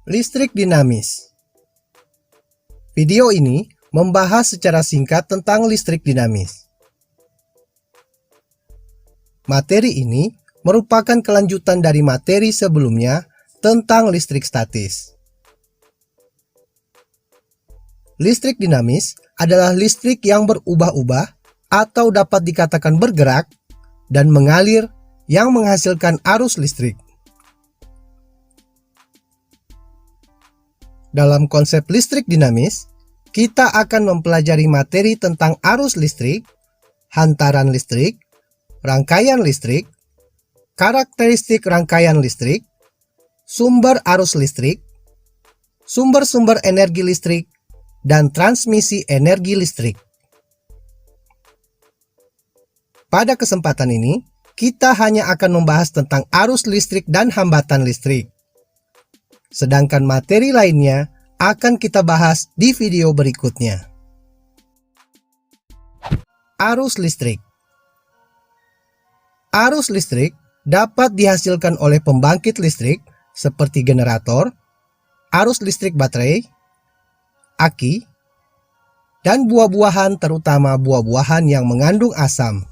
Listrik dinamis. Video ini membahas secara singkat tentang listrik dinamis. Materi ini merupakan kelanjutan dari materi sebelumnya tentang listrik statis. Listrik dinamis adalah listrik yang berubah-ubah atau dapat dikatakan bergerak dan mengalir yang menghasilkan arus listrik. Dalam konsep listrik dinamis, kita akan mempelajari materi tentang arus listrik, hantaran listrik, rangkaian listrik, karakteristik rangkaian listrik, sumber arus listrik, sumber-sumber energi listrik, dan transmisi energi listrik. Pada kesempatan ini, kita hanya akan membahas tentang arus listrik dan hambatan listrik. Sedangkan materi lainnya akan kita bahas di video berikutnya. Arus listrik. Arus listrik dapat dihasilkan oleh pembangkit listrik seperti generator, arus listrik baterai, aki, dan buah-buahan, terutama buah-buahan yang mengandung asam.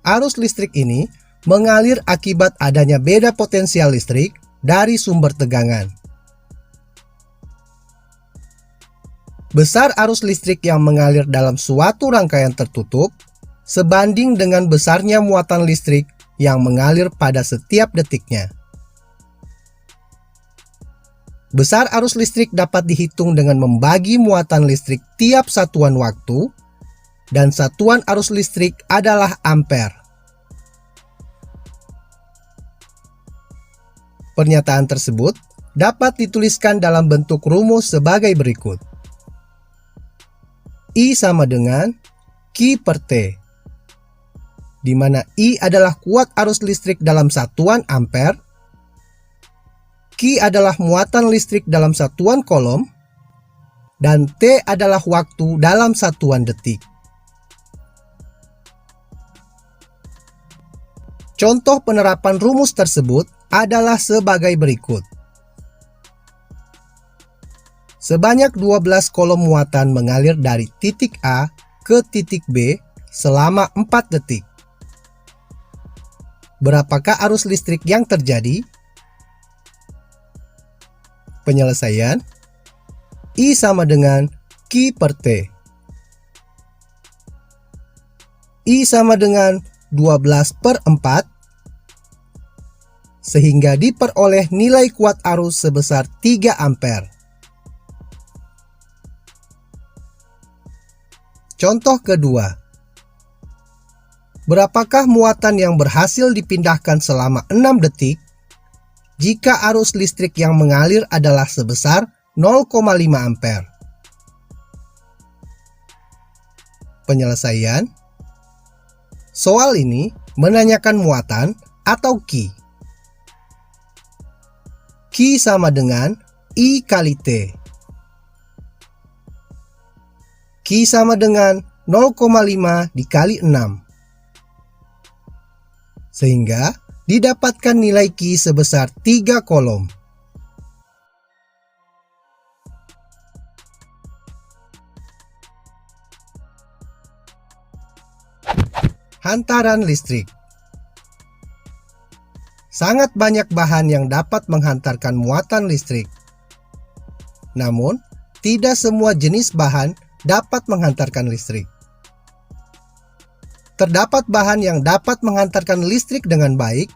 Arus listrik ini mengalir akibat adanya beda potensial listrik dari sumber tegangan. Besar arus listrik yang mengalir dalam suatu rangkaian tertutup sebanding dengan besarnya muatan listrik yang mengalir pada setiap detiknya. Besar arus listrik dapat dihitung dengan membagi muatan listrik tiap satuan waktu, dan satuan arus listrik adalah ampere. Pernyataan tersebut dapat dituliskan dalam bentuk rumus sebagai berikut. I sama dengan Q per T, di mana I adalah kuat arus listrik dalam satuan ampere, Q adalah muatan listrik dalam satuan kolom, dan T adalah waktu dalam satuan detik. Contoh penerapan rumus tersebut adalah sebagai berikut. Sebanyak 12 kolom muatan mengalir dari titik A ke titik B selama 4 detik. Berapakah arus listrik yang terjadi? Penyelesaian. I sama dengan Q per T. I sama dengan 12 per 4, sehingga diperoleh nilai kuat arus sebesar 3 ampere. Contoh kedua. Berapakah muatan yang berhasil dipindahkan selama 6 detik jika arus listrik yang mengalir adalah sebesar 0,5 ampere? Penyelesaian. Soal ini menanyakan muatan atau Q. Q sama dengan I kali T. Q sama dengan 0,5 dikali 6. Sehingga didapatkan nilai Q sebesar 3 kolom. Hantaran listrik. Sangat banyak bahan yang dapat menghantarkan muatan listrik. Namun, tidak semua jenis bahan dapat menghantarkan listrik. Terdapat bahan yang dapat menghantarkan listrik dengan baik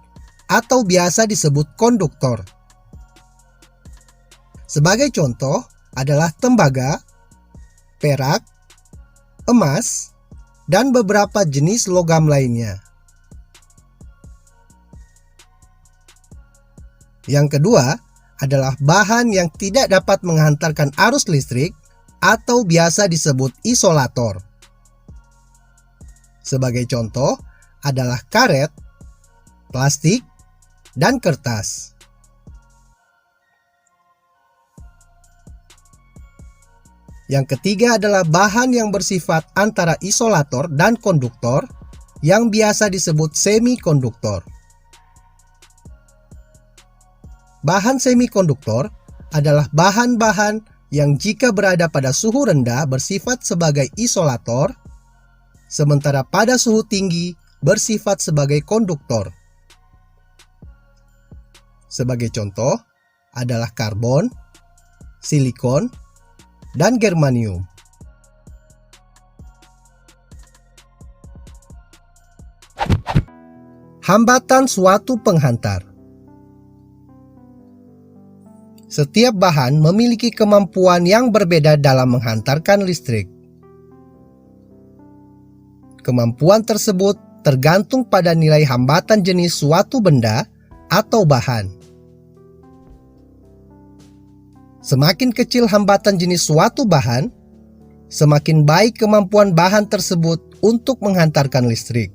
atau biasa disebut konduktor. Sebagai contoh adalah tembaga, perak, emas, dan beberapa jenis logam lainnya. Yang kedua adalah bahan yang tidak dapat menghantarkan arus listrik atau biasa disebut isolator. Sebagai contoh adalah karet, plastik, dan kertas. Yang ketiga adalah bahan yang bersifat antara isolator dan konduktor yang biasa disebut semikonduktor. bahan semikonduktor adalah bahan-bahan yang jika berada pada suhu rendah bersifat sebagai isolator, sementara pada suhu tinggi bersifat sebagai konduktor. Sebagai contoh adalah karbon, silikon, dan germanium. Hambatan suatu penghantar. Setiap bahan memiliki kemampuan yang berbeda dalam menghantarkan listrik. Kemampuan tersebut tergantung pada nilai hambatan jenis suatu benda atau bahan. Semakin kecil hambatan jenis suatu bahan, semakin baik kemampuan bahan tersebut untuk menghantarkan listrik.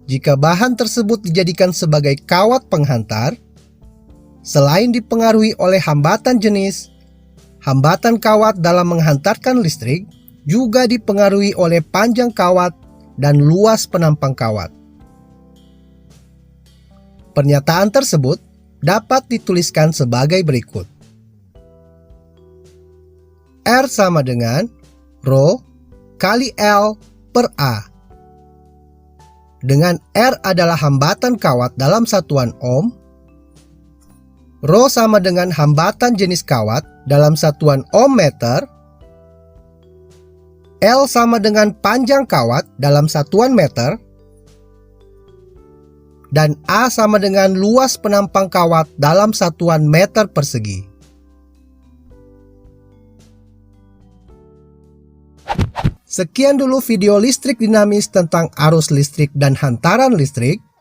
Jika bahan tersebut dijadikan sebagai kawat penghantar, selain dipengaruhi oleh hambatan jenis, hambatan kawat dalam menghantarkan listrik juga dipengaruhi oleh panjang kawat dan luas penampang kawat. Pernyataan tersebut dapat dituliskan sebagai berikut. R sama dengan Rho kali L per A. Dengan R adalah hambatan kawat dalam satuan ohm, Rho sama dengan hambatan jenis kawat dalam satuan ohm meter, L sama dengan panjang kawat dalam satuan meter, dan A sama dengan luas penampang kawat dalam satuan meter persegi. Sekian dulu video listrik dinamis tentang arus listrik dan hantaran listrik.